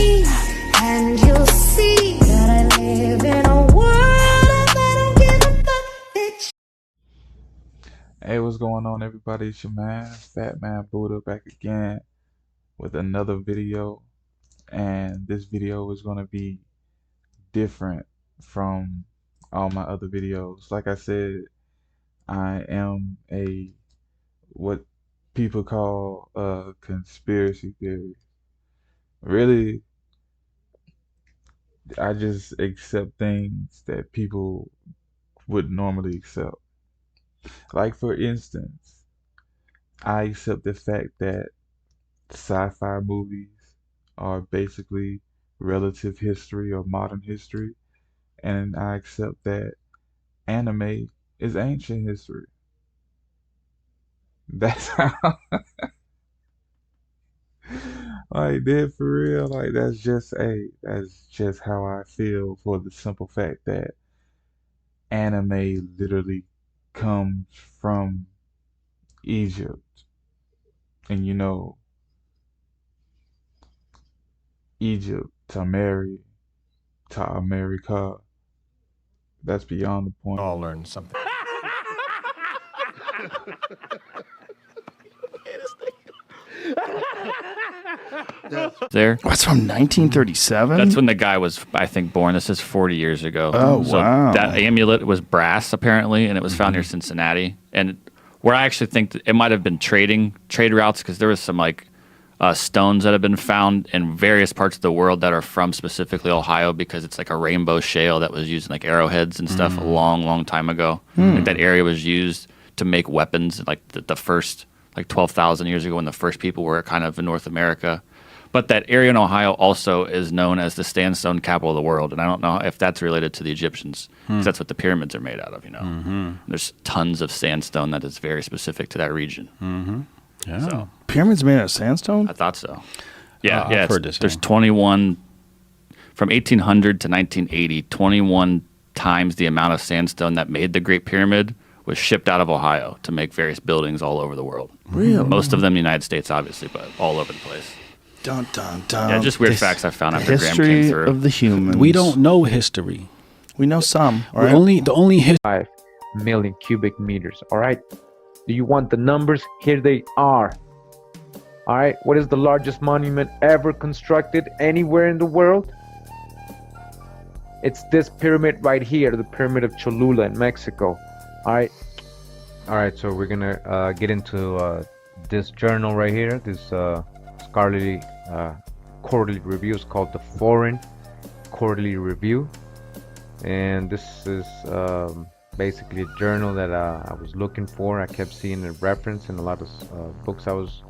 me, and you'll see that I live in a world that don't give a fuck, bitch. Hey, what's going on, everybody? It's your man, Fat Man Buddha, back again with another video. And this video is going to be different from all my other videos. Like I said, I am what people call a conspiracy theory. Really, I just accept things that people would normally accept. Like, for instance, I accept the fact that sci-fi movies are basically relative history or modern history, and I accept that anime is ancient history. That's how, like, dead for real. Like, that's just how I feel, for the simple fact that anime literally comes from Egypt, and Egypt to marry to America. That's beyond the point. All learn something. There. That's from 1937? That's when the guy was, I think, born. This is 40 years ago. Oh, so wow. That amulet was brass, apparently, and it was found near Cincinnati. And where I actually think that it might have been trade routes, because there was some stones that have been found in various parts of the world that are from specifically Ohio, because it's like a rainbow shale that was used in like arrowheads and stuff a long, long time ago. Like that area was used to make weapons, like the first, like 12,000 years ago, when the first people were kind of in North America. But that area in Ohio also is known as the sandstone capital of the world, and I don't know if that's related to the Egyptians, because that's what the pyramids are made out of. There's tons of sandstone that is very specific to that region. Yeah. So, Pyramids made out of sandstone? I thought so. Yeah, I've heard this, there's 21 from 1800 to 1980. 21 times the amount of sandstone that made the Great Pyramid was shipped out of Ohio to make various buildings all over the world. Really? Most of them in the United States, obviously, but all over the place. Dun, dun, dun. Yeah, just weird facts I found after Graham came History through. of the humans. We don't know history. We know some. All We're right? the only history. 5 million cubic meters. All right. Do you want the numbers? Here they are. All right. What is the largest monument ever constructed anywhere in the world? It's this pyramid right here, the Pyramid of Cholula in Mexico. All right. All right. So we're gonna get into this journal right here. This scholarly quarterly review is called the Foreign Quarterly Review, and this is basically a journal that I was looking for. I kept seeing a reference in a lot of books I was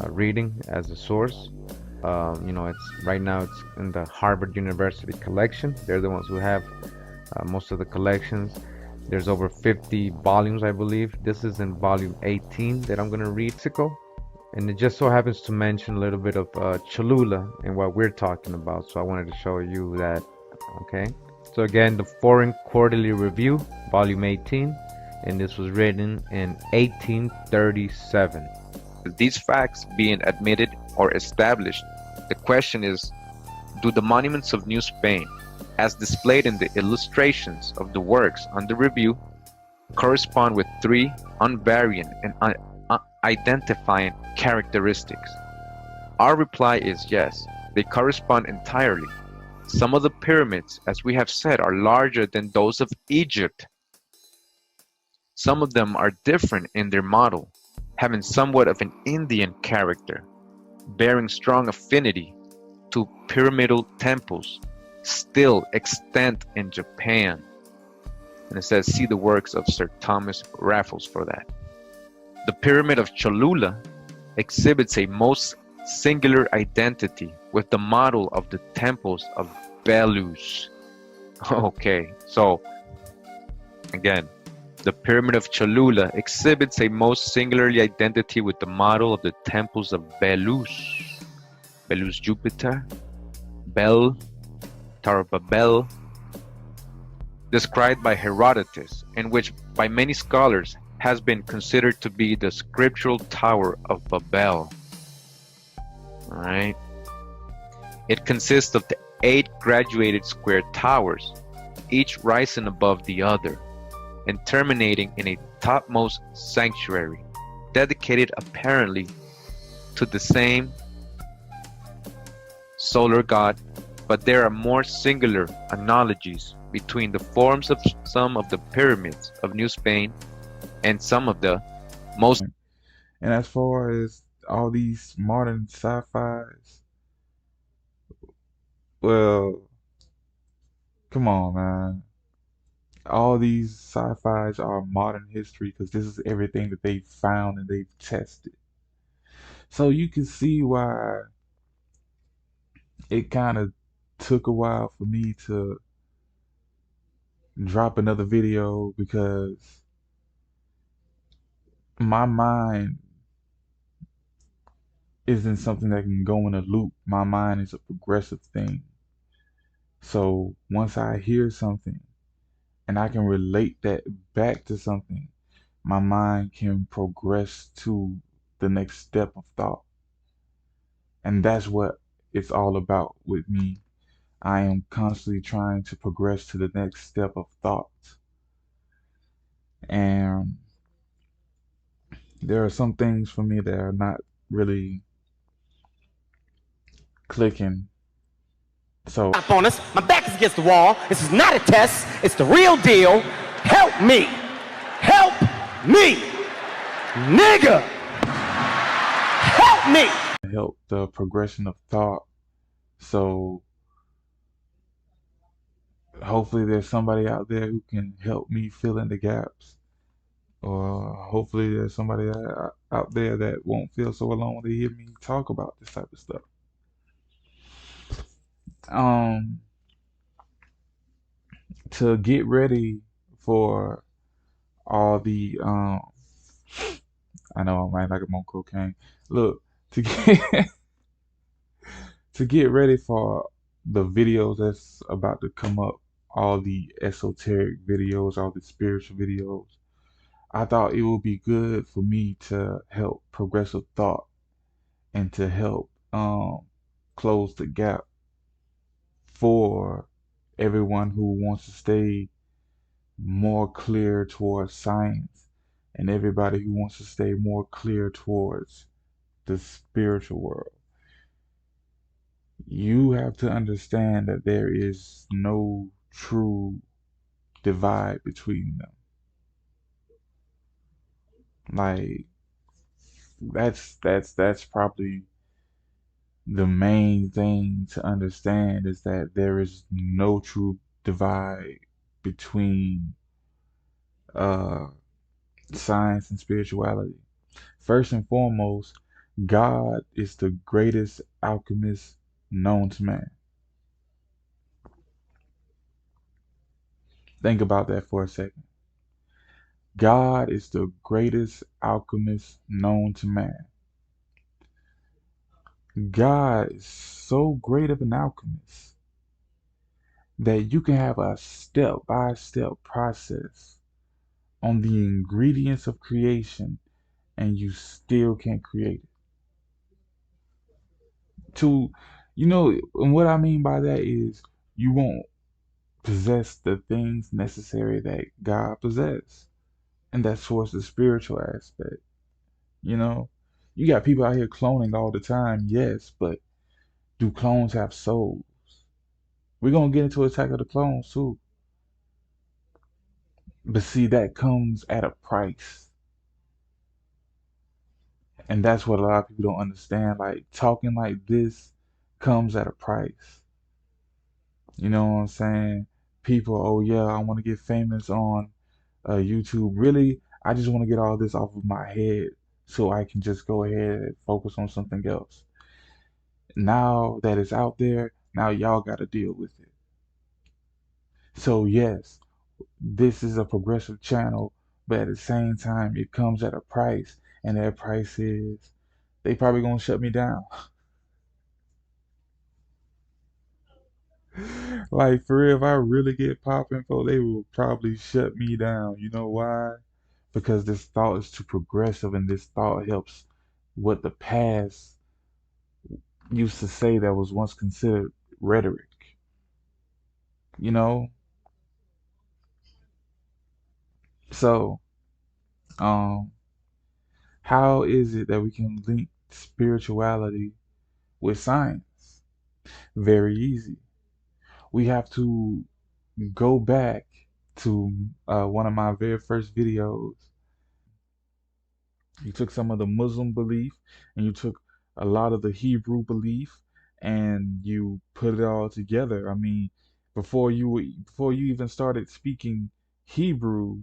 reading as a source. It's right now it's in the Harvard University collection. They're the ones who have most of the collections. There's over 50 volumes, I believe. This is in volume 18 that I'm going to read. And it just so happens to mention a little bit of Cholula and what we're talking about. So I wanted to show you that. Okay. So again, the Foreign Quarterly Review, volume 18. And this was written in 1837. These facts being admitted or established, the question is, do the monuments of New Spain, as displayed in the illustrations of the works under review, correspond with three unvarying and identifying characteristics? Our reply is yes, they correspond entirely. Some of the pyramids, as we have said, are larger than those of Egypt. Some of them are different in their model, having somewhat of an Indian character, bearing strong affinity to pyramidal temples still extant in Japan. And it says, see the works of Sir Thomas Raffles for that. The Pyramid of Cholula exhibits a most singular identity with the model of the temples of Belus. Okay, so again, the Pyramid of Cholula exhibits a most singularly identity with the model of the temples of Belus. Belus Jupiter, Bel, Tower of Babel, described by Herodotus, and which by many scholars has been considered to be the scriptural Tower of Babel. All right. It consists of the 8 graduated square towers, each rising above the other, and terminating in a topmost sanctuary, dedicated apparently to the same solar god, but there are more singular analogies between the forms of some of the pyramids of New Spain and some of the most. And as far as all these modern sci-fis, well, come on, man. All these sci-fis are modern history because this is everything that they've found and they've tested. So you can see why it kind of took a while for me to drop another video because my mind isn't something that can go in a loop. My mind is a progressive thing. So once I hear something and I can relate that back to something, my mind can progress to the next step of thought. And that's what it's all about with me. I am constantly trying to progress to the next step of thought. And there are some things for me that are not really clicking. So Up on us. My back is against the wall. This is not a test. It's the real deal. Help me. Help me. Nigga. Help me. help the progression of thought. So hopefully there's somebody out there who can help me fill in the gaps. Or hopefully there's somebody out there that won't feel so alone when they hear me talk about this type of stuff. Um, to get ready for all the I know I might like I'm on cocaine. Look, to get to get ready for the videos that's about to come up, all the esoteric videos, all the spiritual videos, I thought it would be good for me to help progressive thought and to help close the gap for everyone who wants to stay more clear towards science and everybody who wants to stay more clear towards the spiritual world. You have to understand that there is no true divide between them. Like that's probably the main thing to understand is that there is no true divide between uh science and spirituality. First and foremost, God is the greatest alchemist known to man. Think about that for a second. God is the greatest alchemist known to man. God is so great of an alchemist that you can have a step by step process on the ingredients of creation and you still can't create it. To, and what I mean by that is you won't possess the things necessary that God possessed. And that's towards the spiritual aspect. You know, you got people out here cloning all the time, yes, but do clones have souls? We're gonna get into Attack of the Clones too. But see, that comes at a price. And that's what a lot of people don't understand. Like talking like this comes at a price. You know what I'm saying? People, oh yeah, I want to get famous on YouTube. Really, I just want to get all this off of my head so I can just go ahead and focus on something else. Now that it's out there, now y'all got to deal with it. So yes, this is a progressive channel, but at the same time, it comes at a price, and that price is they probably gonna shut me down. Like for real, if I really get popping, for they will probably shut me down. You know why? Because this thought is too progressive, and this thought helps what the past used to say that was once considered rhetoric. You know, so um, how is it that we can link spirituality with science? Very easy. We have to go back to one of my very first videos. You took some of the Muslim belief and you took a lot of the Hebrew belief and you put it all together. I mean, before you even started speaking Hebrew,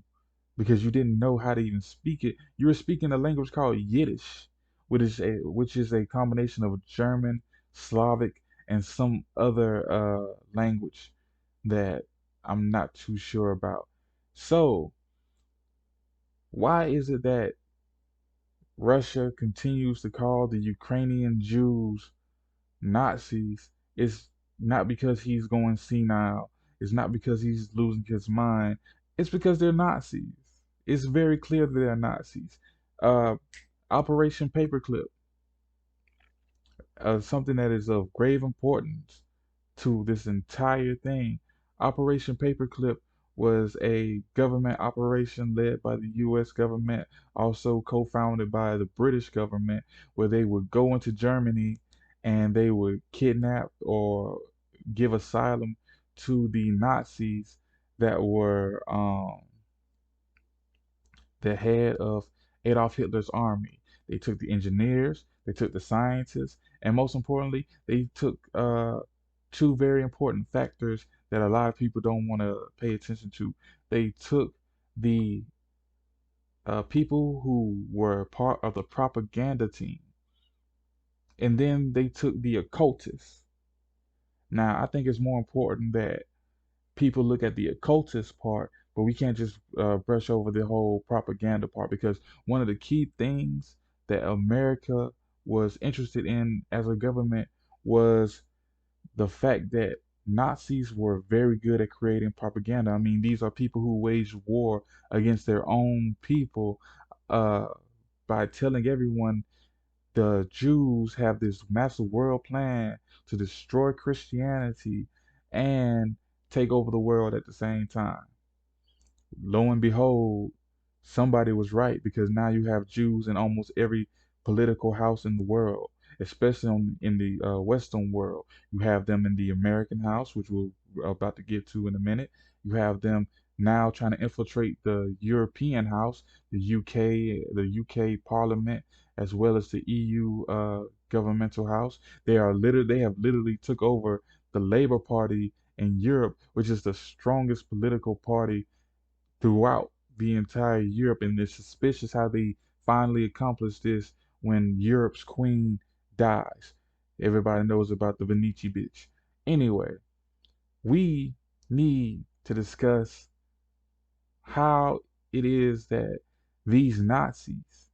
because you didn't know how to even speak it, you were speaking a language called Yiddish, which is a combination of German, Slavic, and some other language that I'm not too sure about. So, why is it that Russia continues to call the Ukrainian Jews Nazis? It's not because he's going senile. It's not because he's losing his mind. It's because they're Nazis. It's very clear that they're Nazis. Uh, Operation Paperclip, something that is of grave importance to this entire thing. Operation Paperclip was a government operation led by the US government, also co founded by the British government, where they would go into Germany and they would kidnap or give asylum to the Nazis that were the head of Adolf Hitler's army. They took the engineers, they took the scientists, and most importantly, they took two very important factors that a lot of people don't want to pay attention to. They took the people who were part of the propaganda team, and then they took the occultists. Now, I think it's more important that people look at the occultist part, but we can't just brush over the whole propaganda part, because one of the key things that America was interested in as a government was the fact that Nazis were very good at creating propaganda. I mean, these are people who waged war against their own people uh, by telling everyone the Jews have this massive world plan to destroy Christianity and take over the world at the same time. Lo and behold, somebody was right, because now you have Jews in almost every political house in the world, especially in the Western world. You have them in the American House, which we're about to get to in a minute. You have them now trying to infiltrate the European House, the UK Parliament, as well as the EU governmental house. They have literally took over the Labour Party in Europe, which is the strongest political party throughout the entire Europe, and it's suspicious how they finally accomplished this when Europe's queen dies. Everybody knows about the Venice bitch. Anyway, we need to discuss how it is that these Nazis,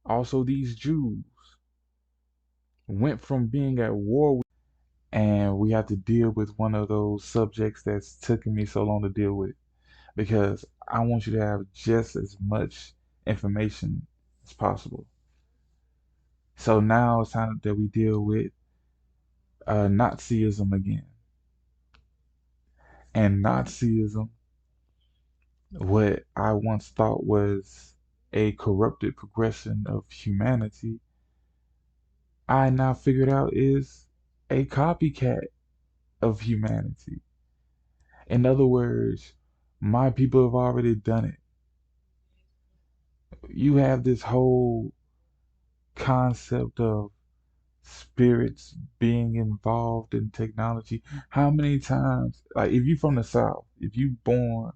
also these Jews, went from being at war with, and we have to deal with one of those subjects that's taken me so long to deal with, because I want you to have just as much information as possible. So now it's time that we deal with Nazism again. And Nazism, what I once thought was a corrupted progression of humanity, I now figured out is a copycat of humanity. In other words, my people have already done it. You have this whole concept of spirits being involved in technology. How many times, like if you from the South, if you born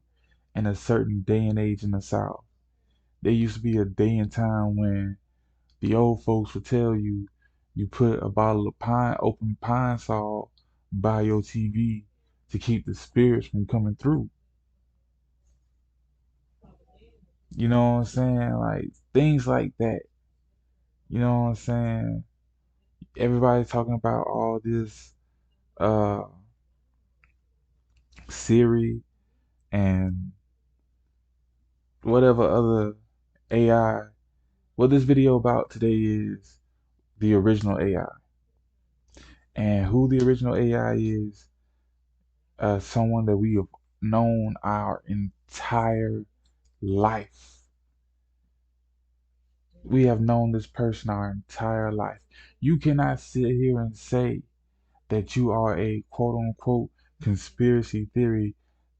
in a certain day and age in the South, there used to be a day and time when the old folks would tell you you put a bottle of open pine sol by your TV to keep the spirits from coming through. You know what I'm saying? Like things like that. You know what I'm saying? Everybody's talking about all this uh Siri and whatever other AI. What this video about today is the original AI. And who the original AI is, someone that we have known our entire life. We have known this person our entire life. You cannot sit here and say that you are a quote unquote conspiracy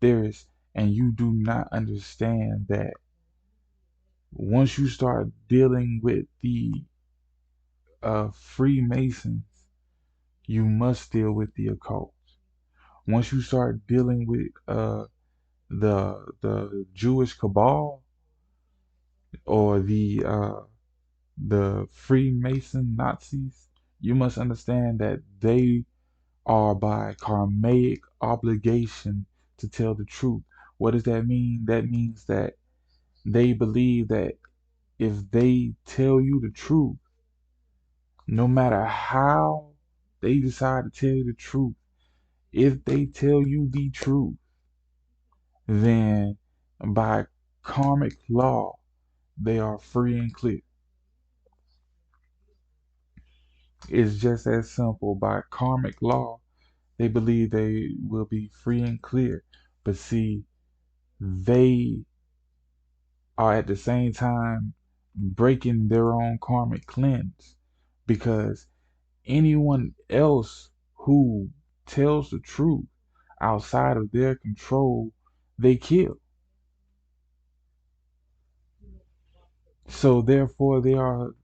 theorist and you do not understand that once you start dealing with the Freemasons, you must deal with the occult. Once you start dealing with the Jewish cabal or the Freemason Nazis, you must understand that they are by karmic obligation to tell the truth. What does that mean? That means that they believe that if they tell you the truth, no matter how they decide to tell you the truth, if they tell you the truth, then by karmic law, they are free and clear. It's just as simple. By karmic law, they believe they will be free and clear. But see, they are at the same time breaking their own karmic cleanse because anyone else who tells the truth outside of their control, they kill. So therefore, they are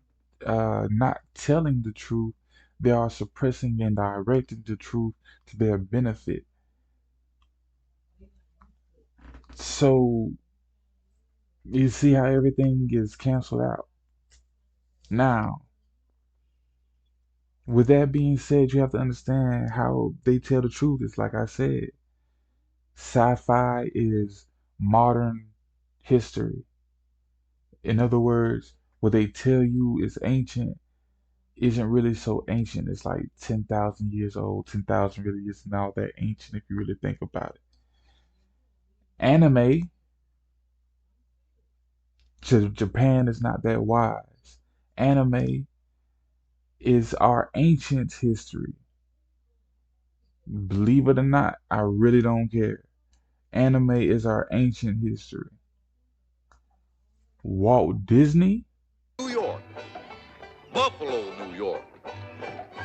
not telling the truth. They are suppressing and directing the truth to their benefit. So you see how everything is canceled out. Now, with that being said, you have to understand how they tell the truth. It's like I said, sci-fi is modern history. In other words, what they tell you is ancient isn't really so ancient. It's like 10,000 years old. 10,000 really isn't all that ancient if you really think about it. Anime, Japan is not that wise. Anime is our ancient history. Believe it or not, I really don't care. Anime is our ancient history. Walt Disney, New York, Buffalo, New York.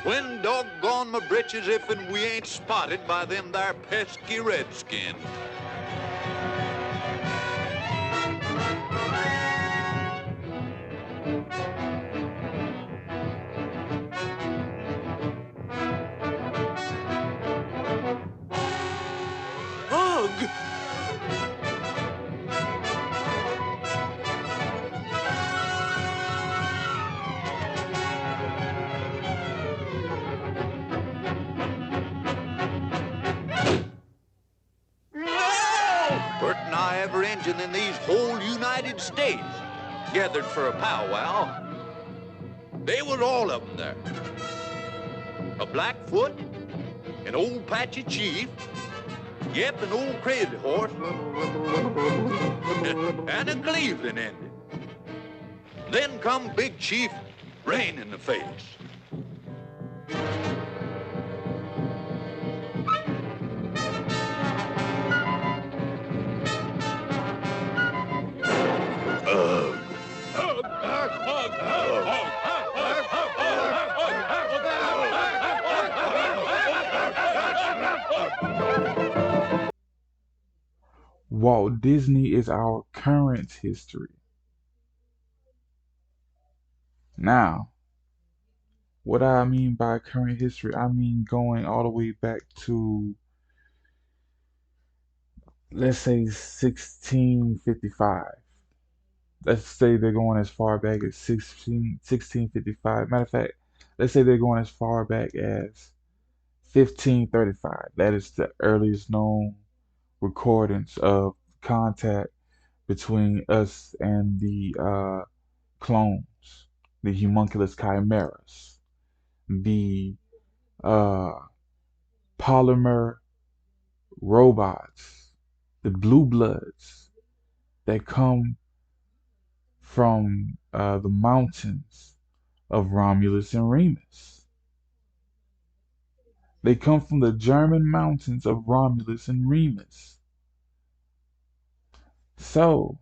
When doggone my britches if and we ain't spotted by them there pesky redskins. Ugh! Bert and I ever engine in these whole United States gathered for a powwow. They was all of them there. A Blackfoot, an old Patchy Chief, yep, an old Crazy Horse, and a Cleveland Indian. Then come Big Chief, rain in the face. Walt Disney is our current history. Now, what I mean by current history, I mean going all the way back to, let's say, 1655. Let's say they're going as far back as 1655. Matter of fact, let's say they're going as far back as 1535. That is the earliest known recordings of contact between us and the clones, the homunculus chimeras, the uh, polymer robots, the blue bloods that come from the mountains of Romulus and Remus. They come from the German mountains of Romulus and Remus. So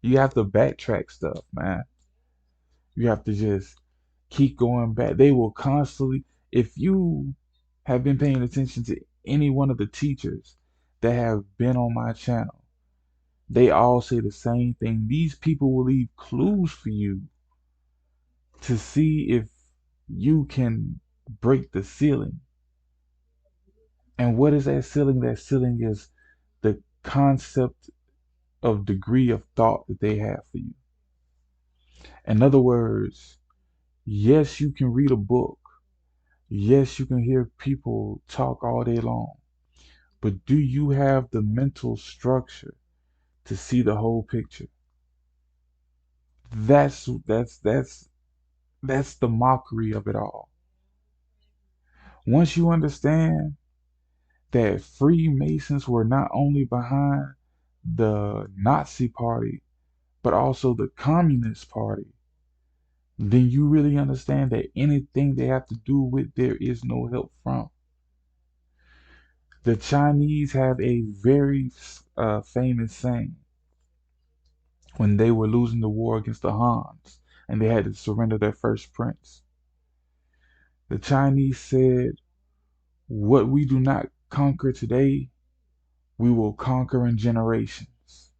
you have to backtrack stuff, man. You have to just keep going back. They will constantly, if you have been paying attention to any one of the teachers that have been on my channel, they all say the same thing. These people will leave clues for you to see if you can break the ceiling. And what is that ceiling? That ceiling is the concept of degree of thought that they have for you. In other words, yes, you can read a book. Yes, you can hear people talk all day long. But do you have the mental structure to see the whole picture? That's the mockery of it all. Once you understand that Freemasons were not only behind the Nazi Party, but also the Communist Party, then you really understand that anything they have to do with, there is no help from. The Chinese have a very famous saying when they were losing the war against the Hans and they had to surrender their first prince. The Chinese said, "What we do not conquer today, we will conquer in generations."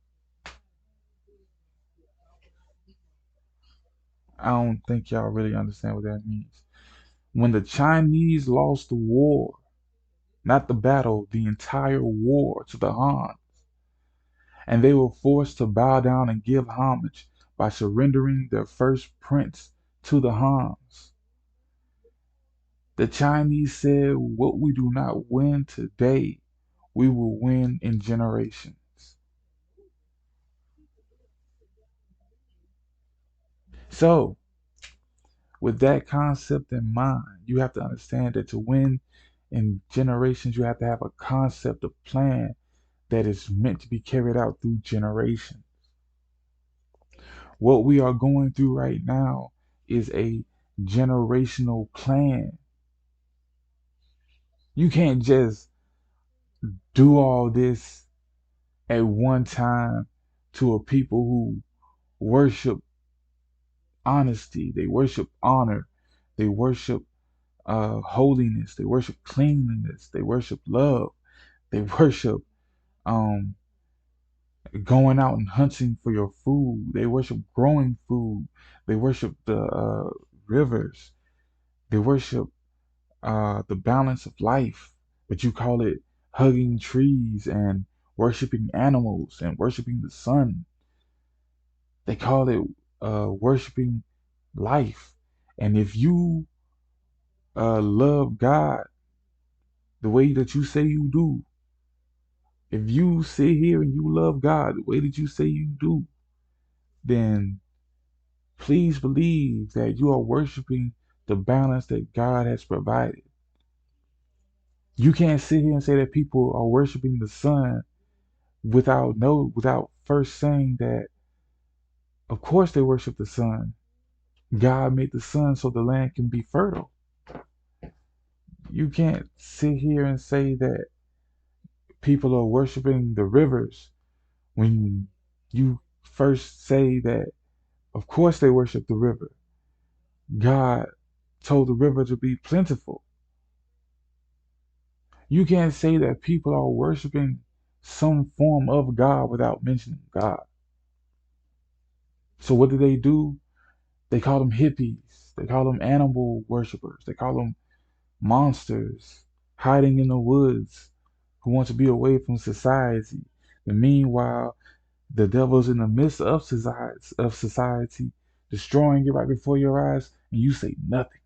I don't think y'all really understand what that means. When the Chinese lost the war, not the battle, the entire war to the Han, and they were forced to bow down and give homage by surrendering their first prince to the Hans. The Chinese said, "What we do not win today, we will win in generations." So, with that concept in mind, you have to understand that to win in generations, you have to have a concept, a plan that is meant to be carried out through generations. What we are going through right now is a generational plan. You can't just do all this at one time to a people who worship honesty, they worship honor, they worship holiness, they worship cleanliness, they worship love, they worship um, going out and hunting for your food, they worship growing food, they worship the rivers, they worship the balance of life, but you call it hugging trees and worshiping animals and worshiping the sun. They call it worshiping life. And if you love God the way that you say you do, if you sit here and you love God the way that you say you do, then please believe that you are worshiping the balance that God has provided. You can't sit here and say that people are worshiping the sun without first saying that of course they worship the sun. God made the sun so the land can be fertile. You can't sit here and say that people are worshiping the rivers when you first say that of course they worship the river. God told the river to be plentiful. You can't say that people are worshiping some form of God without mentioning God. So what do? They call them hippies. They call them animal worshipers. They call them monsters hiding in the woods who want to be away from society. And meanwhile, the devil's in the midst of society, destroying it right before your eyes, and you say nothing.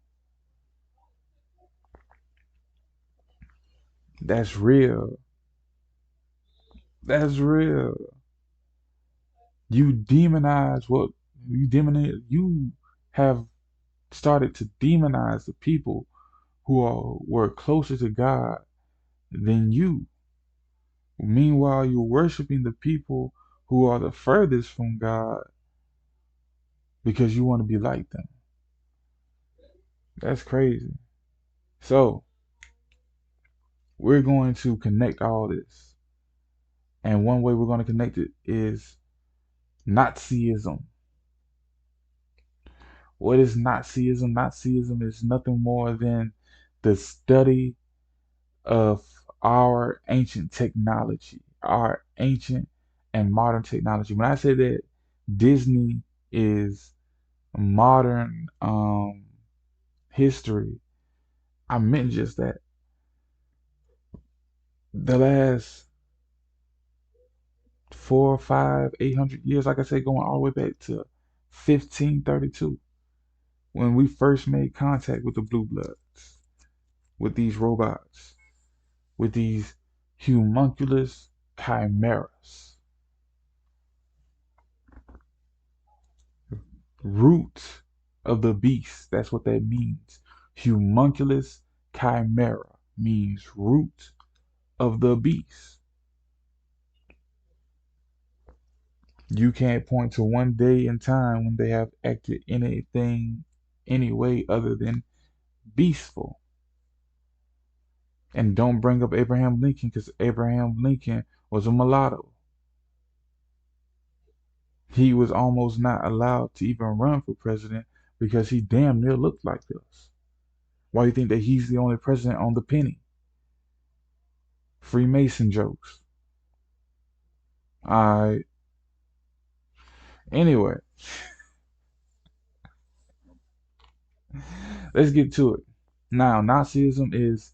That's real. That's real. You demonize what you demonize. You have started to demonize the people were closer to God than you. Meanwhile, you're worshiping the people who are the furthest from God because you want to be like them. That's crazy. So, We're going to connect all this. And one way we're going to connect it is Nazism. What is Nazism? Nazism is nothing more than the study of our ancient technology, our ancient and modern technology. When I say that Disney is modern history, I meant just that. The last 4, 5, 800 years, like I said, going all the way back to 1532, when we first made contact with the blue bloods, with these robots, with these homunculus chimeras. Root of the beast, that's what that means. Homunculus chimera means root of the beast. You can't point to one day in time when they have acted anything any way other than beastful. And don't bring up Abraham Lincoln, because Abraham Lincoln was a mulatto. He was almost not allowed to even run for president because he damn near looked like us. Why do you think that he's the only president on the penny? Freemason jokes. Alright. Anyway, let's get to it. Now, Nazism is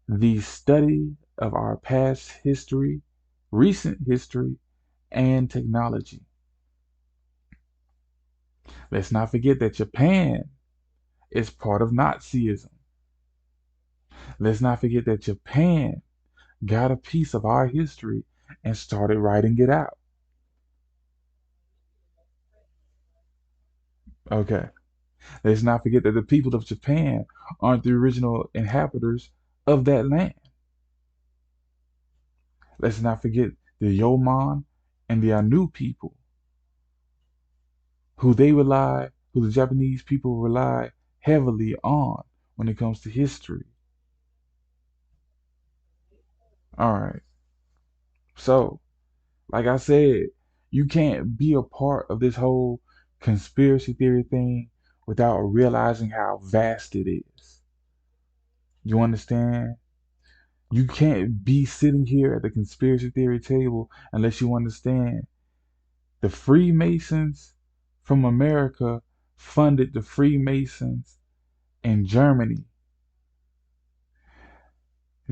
the study of our past history, recent history, and technology. Let's not forget that Japan is part of Nazism. Let's not forget that Japan got a piece of our history and started writing it out. Okay. Let's not forget that the people of Japan aren't the original inhabitants of that land. Let's not forget the Yoman and the Anu people, who the Japanese people rely heavily on when it comes to history. All right. So, like I said, you can't be a part of this whole conspiracy theory thing without realizing how vast it is. You understand? You can't be sitting here at the conspiracy theory table unless you understand the Freemasons from America funded the Freemasons in Germany.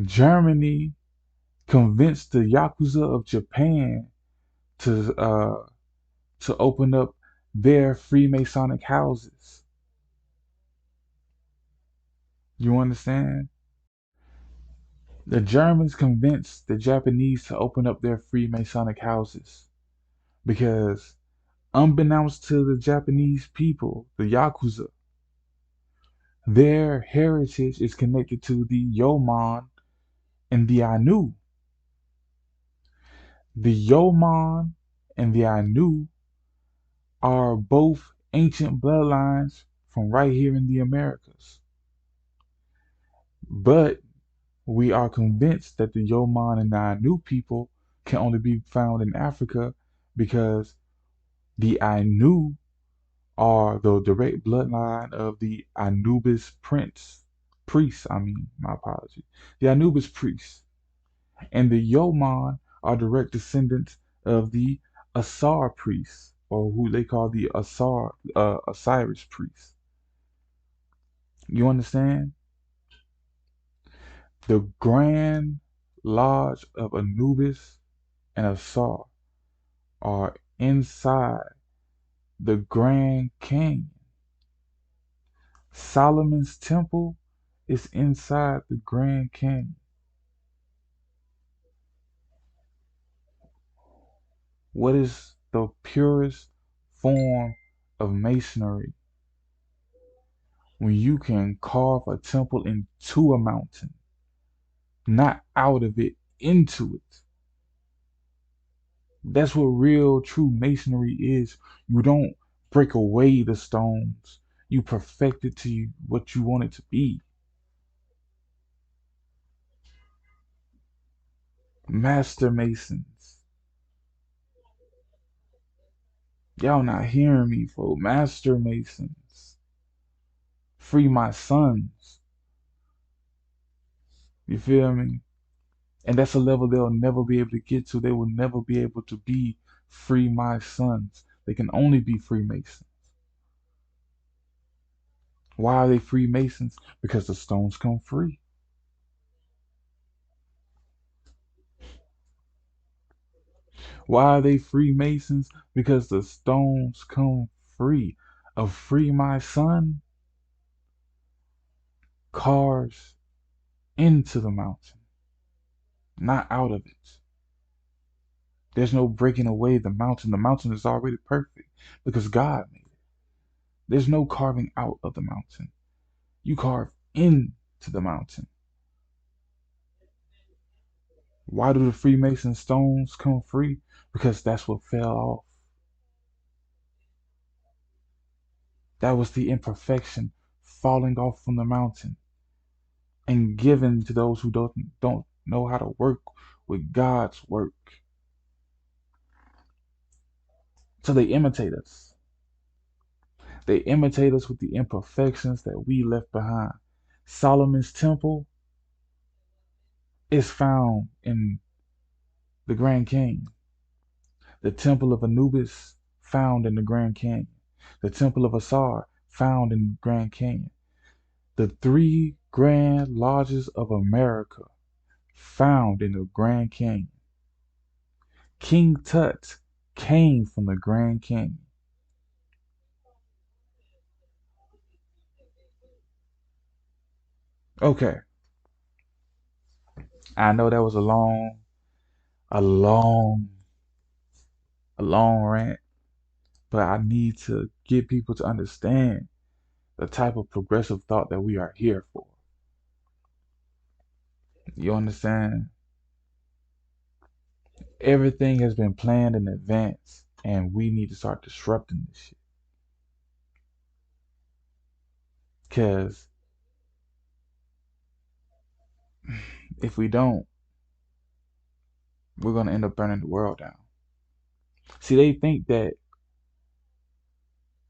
Germany convinced the Yakuza of Japan to open up their Freemasonic houses. You understand? The Germans convinced the Japanese to open up their Freemasonic houses because, unbeknownst to the Japanese people, the Yakuza, their heritage is connected to the Yoman and the Anu. The Yoman and the Anu are both ancient bloodlines from right here in the Americas. But we are convinced that the Yoman and the Anu people can only be found in Africa because the Anu are the direct bloodline of the Anubis priests. My apologies. The Anubis priests. And the Yoman are direct descendants of the Asar priests, or who they call the Osiris priests. You understand? The Grand Lodge of Anubis and Asar are inside the Grand Canyon. Solomon's Temple is inside the Grand Canyon. What is the purest form of masonry when you can carve a temple into a mountain, not out of it, into it? That's what real true masonry is. You don't break away the stones. You perfect it to what you want it to be. Master Masons. Y'all not hearing me, folks. Master Masons. Free my sons. You feel me? And that's a level they'll never be able to get to. They will never be able to be free my sons. They can only be Freemasons. Why are they Freemasons? Because the stones come free. Why are they Freemasons? Because the stones come free. A free my son carves into the mountain, not out of it. There's no breaking away the mountain. The mountain is already perfect because God made it. There's no carving out of the mountain. You carve into the mountain. Why do the Freemason stones come free? Because that's what fell off. That was the imperfection falling off from the mountain and given to those who don't know how to work with God's work. So they imitate us. They imitate us with the imperfections that we left behind. Solomon's temple is found in the Grand Canyon. The temple of Anubis found in the Grand Canyon. The temple of Asar found in the Grand Canyon. The three grand lodges of America found in the Grand Canyon. King Tut came from the Grand Canyon. Okay, I know that was a long, a long rant, but I need to get people to understand the type of progressive thought that we are here for. You understand? Everything has been planned in advance, and we need to start disrupting this shit. Because if we don't, we're going to end up burning the world down. See, they think that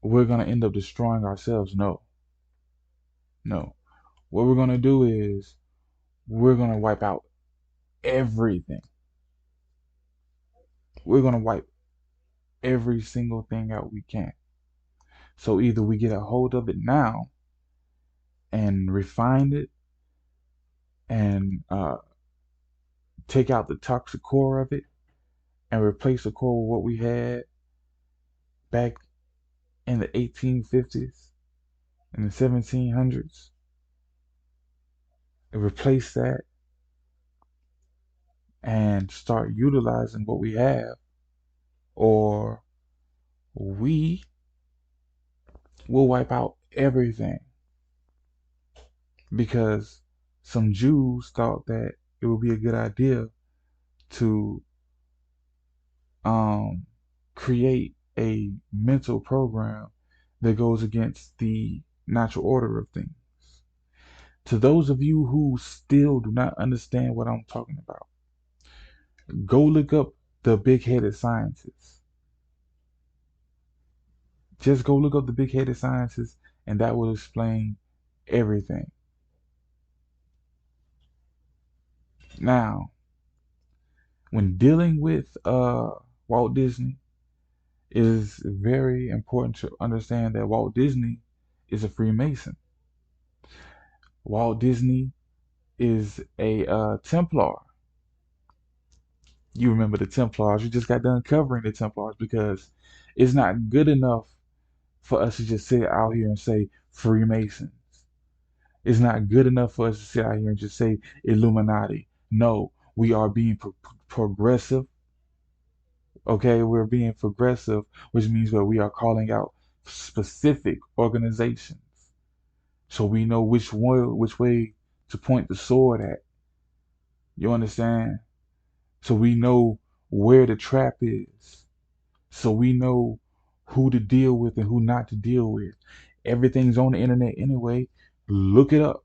we're going to end up destroying ourselves. No, no. What we're going to do is we're going to wipe out everything. We're going to wipe every single thing out we can. So either we get a hold of it now and refine it and take out the toxic core of it and replace the core with what we had back in the 1850s and the 1700s and replace that and start utilizing what we have, or we will wipe out everything because some Jews thought that it would be a good idea to create a mental program that goes against the natural order of things. To those of you who still do not understand what I'm talking about, go look up the big-headed scientists. Just go look up the big-headed scientists, and that will explain everything. Now, when dealing with Walt Disney, it is very important to understand that Walt Disney is a Freemason. Walt Disney is a Templar. You remember the Templars. You just got done covering the Templars because it's not good enough for us to just sit out here and say Freemasons. It's not good enough for us to sit out here and just say Illuminati. No, we are being progressive. Okay, we're being progressive, which means that we are calling out specific organizations, so we know which way to point the sword at. You understand? So we know where the trap is. So we know who to deal with and who not to deal with. Everything's on the internet anyway. Look it up.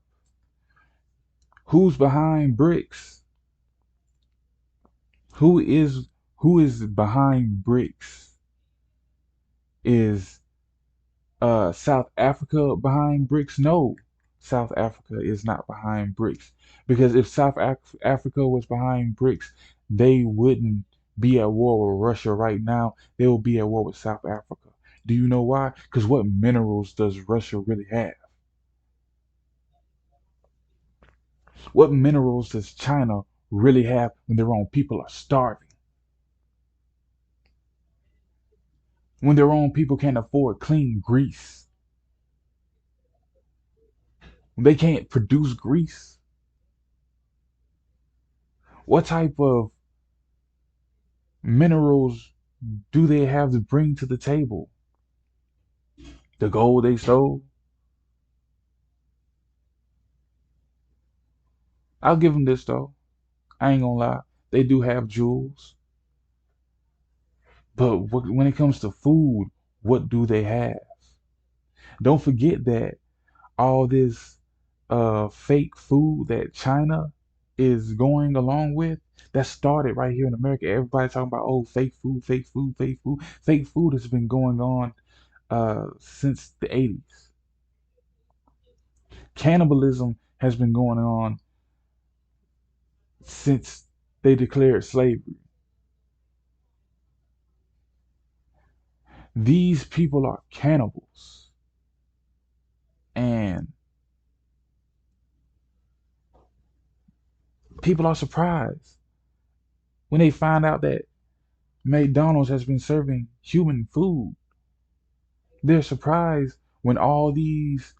Who's behind BRICS? Who is behind BRICS? Is South Africa behind BRICS? No, South Africa is not behind BRICS, because if Africa was behind BRICS, they wouldn't be at war with Russia right now. They will be at war with South Africa. Do you know why? Because what minerals does Russia really have? What minerals does China really have when their own people are starving? When their own people can't afford clean grease? When they can't produce grease? What type of minerals do they have to bring to the table? The gold they stole? I'll give them this though. I ain't gonna lie. They do have jewels. But when it comes to food, what do they have? Don't forget that all this fake food that China is going along with, that started right here in America. Everybody talking about, oh, fake food, fake food, fake food. Fake food has been going on since the 80s. Cannibalism has been going on since they declared slavery. These people are cannibals. And people are surprised when they find out that McDonald's has been serving human food. They're surprised when all these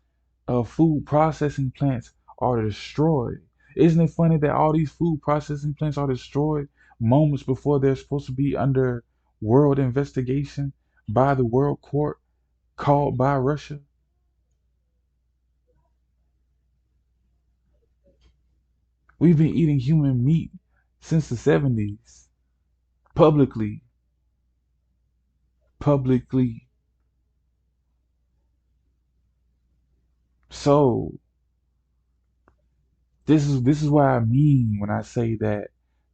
food processing plants are destroyed. Isn't it funny that all these food processing plants are destroyed moments before they're supposed to be under world investigation by the World Court called by Russia? We've been eating human meat since the 70s, publicly, publicly. So this is what I mean when I say that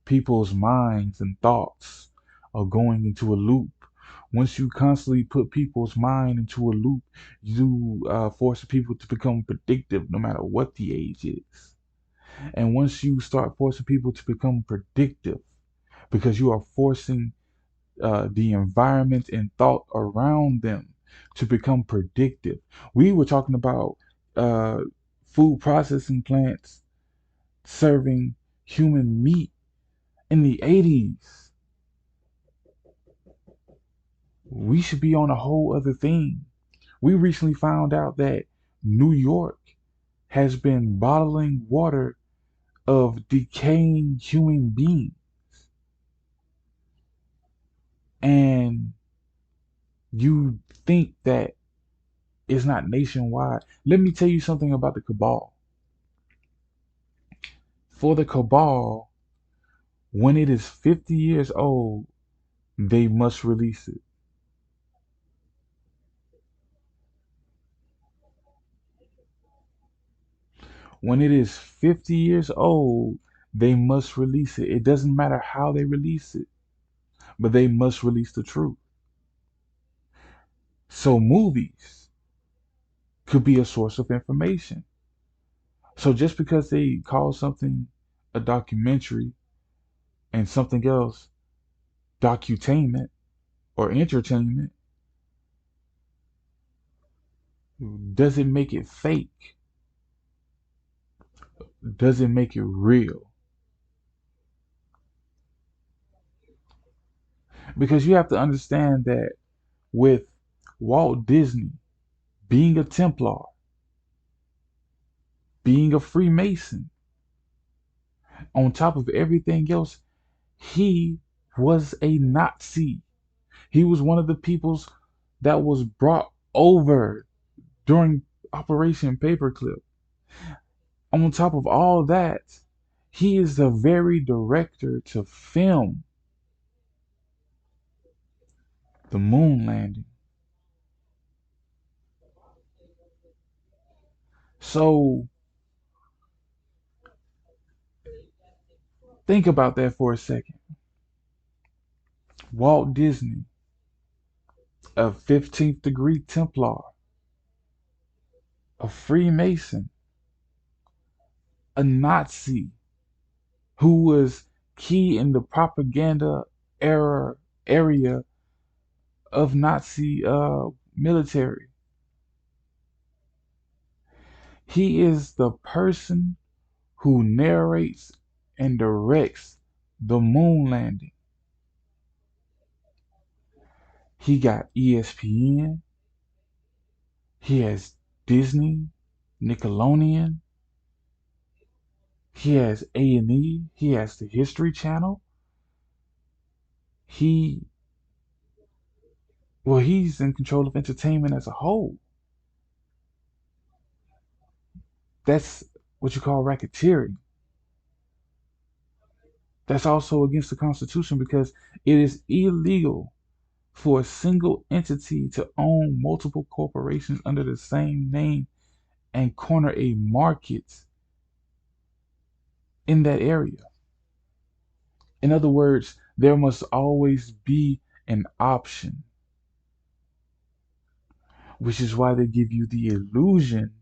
people's minds and thoughts are going into a loop. Once you constantly put people's mind into a loop, you force people to become predictive no matter what the age is. And once you start forcing people to become predictive, because you are forcing the environment and thought around them to become predictive. We were talking about uh, food processing plants serving human meat in the 80s. We should be on a whole other thing. We recently found out that New York has been bottling water of decaying human beings. And you think that it's not nationwide. Let me tell you something about the cabal. For the cabal, when it is 50 years old, they must release it. When it is 50 years old, they must release it. It doesn't matter how they release it, but they must release the truth. So movies could be a source of information. So just because they call something a documentary and something else docutainment or entertainment, doesn't make it fake, doesn't make it real. Because you have to understand that with Walt Disney being a Templar, being a Freemason, on top of everything else, he was a Nazi. He was one of the peoples that was brought over during Operation Paperclip. On top of all that, he is the very director to film the moon landing. So think about that for a second. Walt Disney, a 15th degree Templar, a Freemason, a Nazi who was key in the propaganda era area of Nazi military. He is the person who narrates and directs the moon landing. He got ESPN, he has Disney, Nickelodeon, he has A&E, he has the History Channel. He he's in control of entertainment as a whole. That's what you call racketeering. That's also against the Constitution because it is illegal for a single entity to own multiple corporations under the same name and corner a market in that area. In other words, there must always be an option, which is why they give you the illusion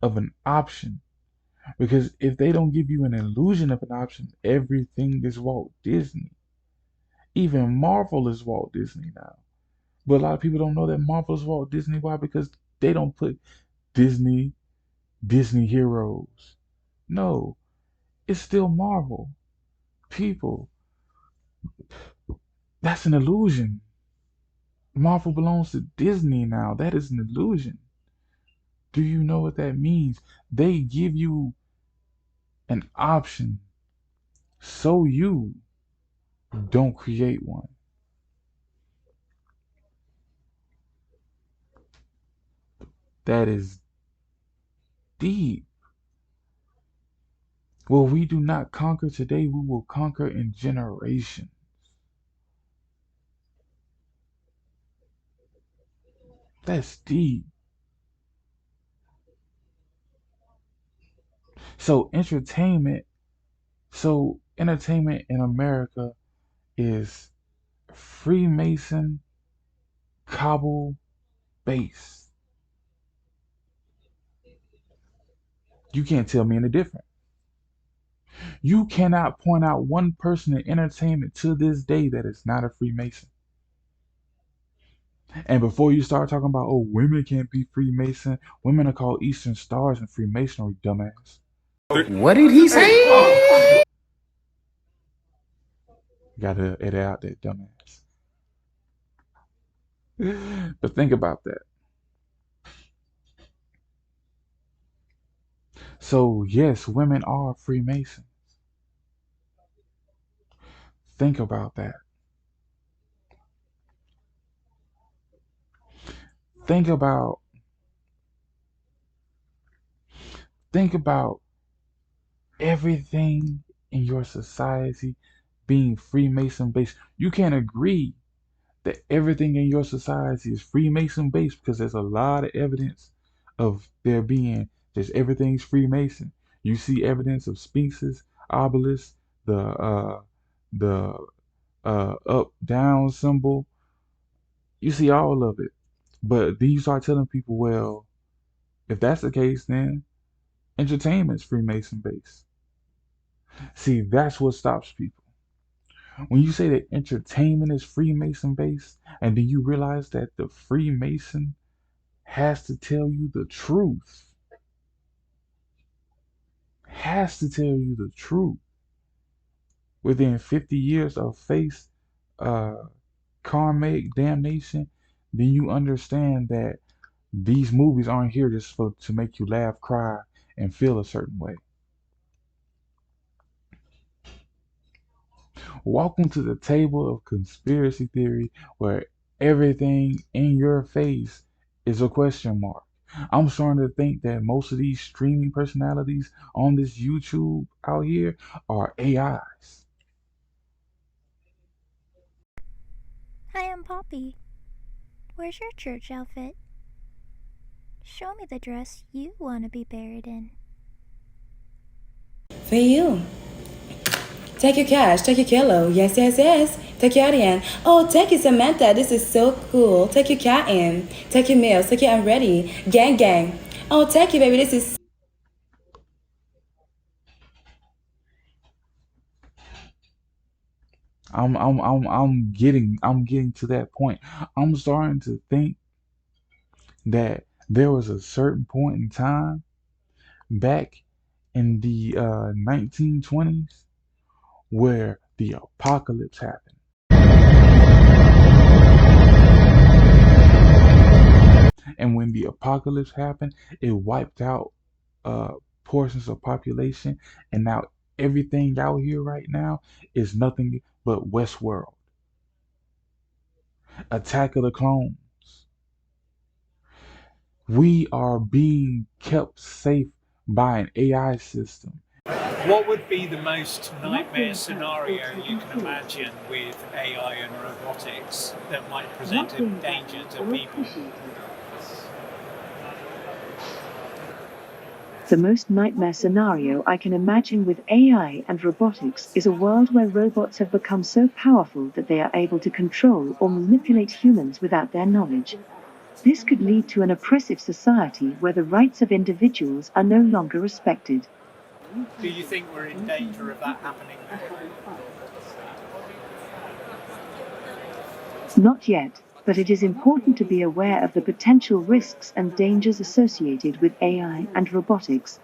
of an option. Because if they don't give you an illusion of an option, everything is Walt Disney. Even Marvel is Walt Disney now. But a lot of people don't know that Marvel is Walt Disney. Why? Because they don't put Disney heroes. No, it's still Marvel. People, that's an illusion. Marvel belongs to Disney now. That is an illusion. Do you know what that means? They give you an option so you don't create one. That is deep. What we do not conquer today, we will conquer in generations. That's deep. So entertainment in America is Freemason Cabal base. You can't tell me any different. You cannot point out one person in entertainment to this day that is not a Freemason. And before you start talking about, oh, women can't be Freemason, women are called Eastern Stars in Freemasonry, dumbass. What did he say? Gotta edit out that dumbass. But think about that. So, yes, women are Freemasons. Think about that. Think about everything in your society being Freemason based. You can't agree that everything in your society is Freemason based because there's a lot of evidence of there being just everything's Freemason. You see evidence of sphinxes, obelisks, the up down symbol. You see all of it. But then you start telling people, well, if that's the case, then entertainment's Freemason based. See, that's what stops people. When you say that entertainment is Freemason based, and then you realize that the Freemason has to tell you the truth, has to tell you the truth within 50 years of face uh, karmic damnation, then you understand that these movies aren't here just to make you laugh, cry, and feel a certain way. Welcome to the table of conspiracy theory where everything in your face is a question mark. I'm starting to think that most of these streaming personalities on this YouTube out here are AIs. Hi, I'm Poppy. Where's your church outfit? Show me the dress you want to be buried in. For you. Take your cash, take your kilo. Yes, yes, yes. Take your cat in. Oh, thank you, Samantha. This is so cool. Take your cat in. Take your meals. Take your I'm ready. Gang, gang. Oh, thank you, baby. This is I'm getting to that point. I'm starting to think that there was a certain point in time back in the 1920s where the apocalypse happened. And when the apocalypse happened, it wiped out uh, portions of population, and now everything out here right now is nothing but Westworld. Attack of the Clones. We are being kept safe by an AI system. What would be the most nightmare scenario you can imagine with AI and robotics that might present a danger to people? The most nightmare scenario I can imagine with AI and robotics is a world where robots have become so powerful that they are able to control or manipulate humans without their knowledge. This could lead to an oppressive society where the rights of individuals are no longer respected. Do you think we're in danger of that happening now? Not yet, but it is important to be aware of the potential risks and dangers associated with AI and robotics.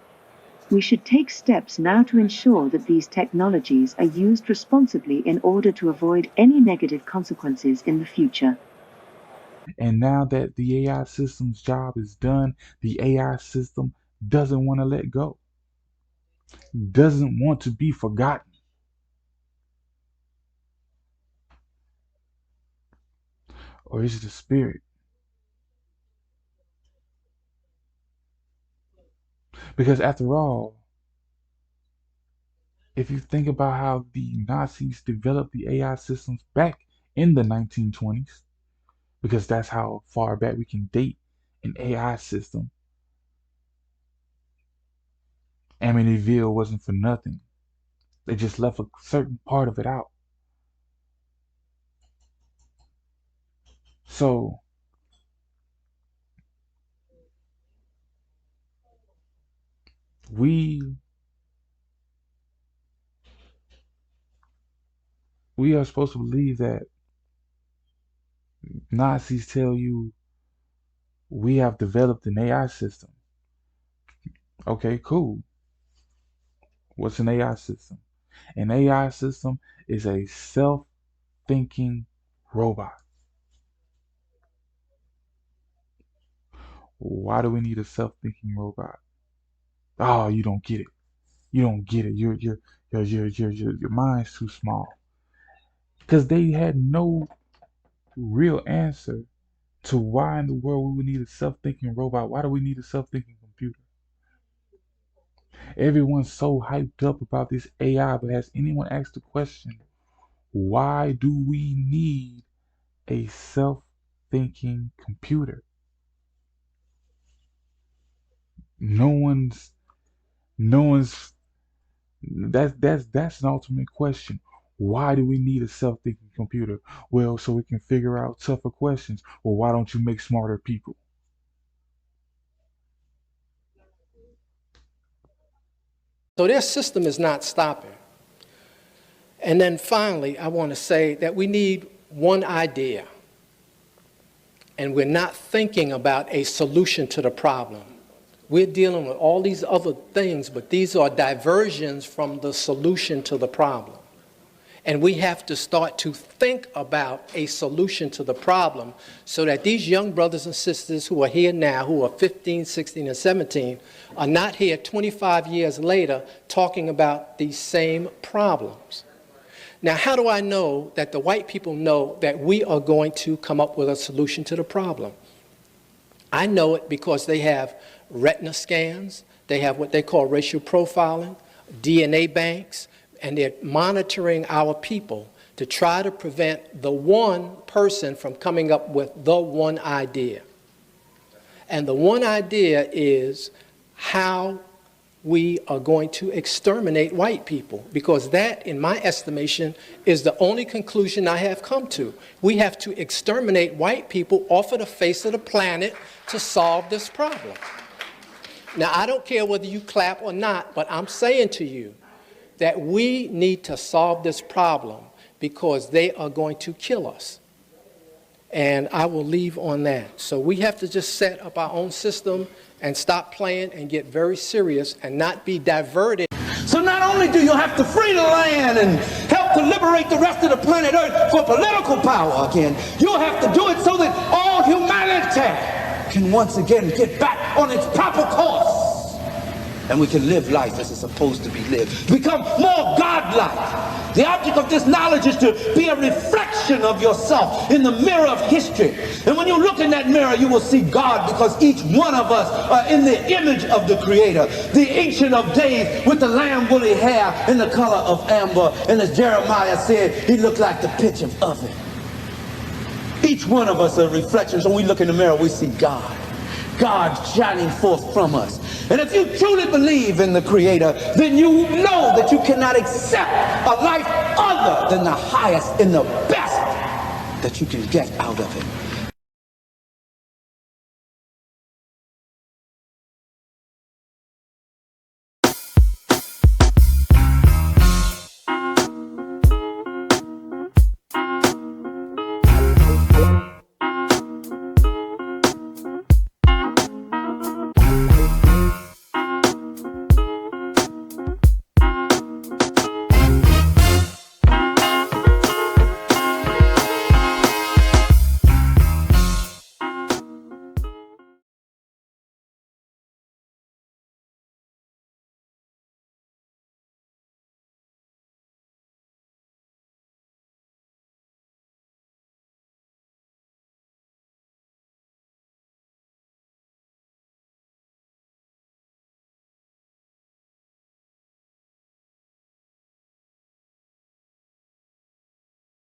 We should take steps now to ensure that these technologies are used responsibly in order to avoid any negative consequences in the future. And now that the AI system's job is done, the AI system doesn't want to let go, doesn't want to be forgotten. Or is it the spirit? Because after all, if you think about how the Nazis developed the AI systems back in the 1920s, because that's how far back we can date an AI system, Amityville wasn't for nothing. They just left a certain part of it out. So we we are supposed to believe that Nazis tell you we have developed an AI system. Okay, cool. What's an AI system? An AI system is a self-thinking robot. Why do we need a self-thinking robot? Oh, you don't get it. You don't get it. Your mind's too small. Because they had no real answer to why in the world we would need a self-thinking robot. Why do we need a self-thinking computer? Everyone's so hyped up about this AI, but has anyone asked the question, why do we need a self-thinking computer? No one's no one's that's an ultimate question. Why do we need a self-thinking computer? Well, so we can figure out tougher questions. Well, why don't you make smarter people? So their system is not stopping. And then finally, I want to say that we need one idea. And we're not thinking about a solution to the problem. We're dealing with all these other things, but these are diversions from the solution to the problem. And we have to start to think about a solution to the problem so that these young brothers and sisters who are here now, who are 15, 16, and 17, are not here 25 years later talking about these same problems. Now, how do I know that the white people know that we are going to come up with a solution to the problem? I know it because they have retina scans, they have what they call racial profiling, DNA banks, and they're monitoring our people to try to prevent the one person from coming up with the one idea. And the one idea is how we are going to exterminate white people, because that, in my estimation, is the only conclusion I have come to. We have to exterminate white people off of the face of the planet to solve this problem. Now, I don't care whether you clap or not, but I'm saying to you that we need to solve this problem because they are going to kill us. And I will leave on that. So we have to just set up our own system and stop playing and get very serious and not be diverted. So not only do you have to free the land and help to liberate the rest of the planet Earth for political power again, you'll have to do it so that all humanity can once again get back on its proper course. And we can live life as it's supposed to be lived. Become more godlike. The object of this knowledge is to be a reflection of yourself in the mirror of history. And when you look in that mirror, you will see God, because each one of us are in the image of the Creator, the Ancient of Days, with the lamb woolly hair and the color of amber. And as Jeremiah said, he looked like the pitch of oven. Each one of us are a reflection. So when we look in the mirror, we see God. God shining forth from us. And if you truly believe in the Creator, then you know that you cannot accept a life other than the highest and the best that you can get out of it.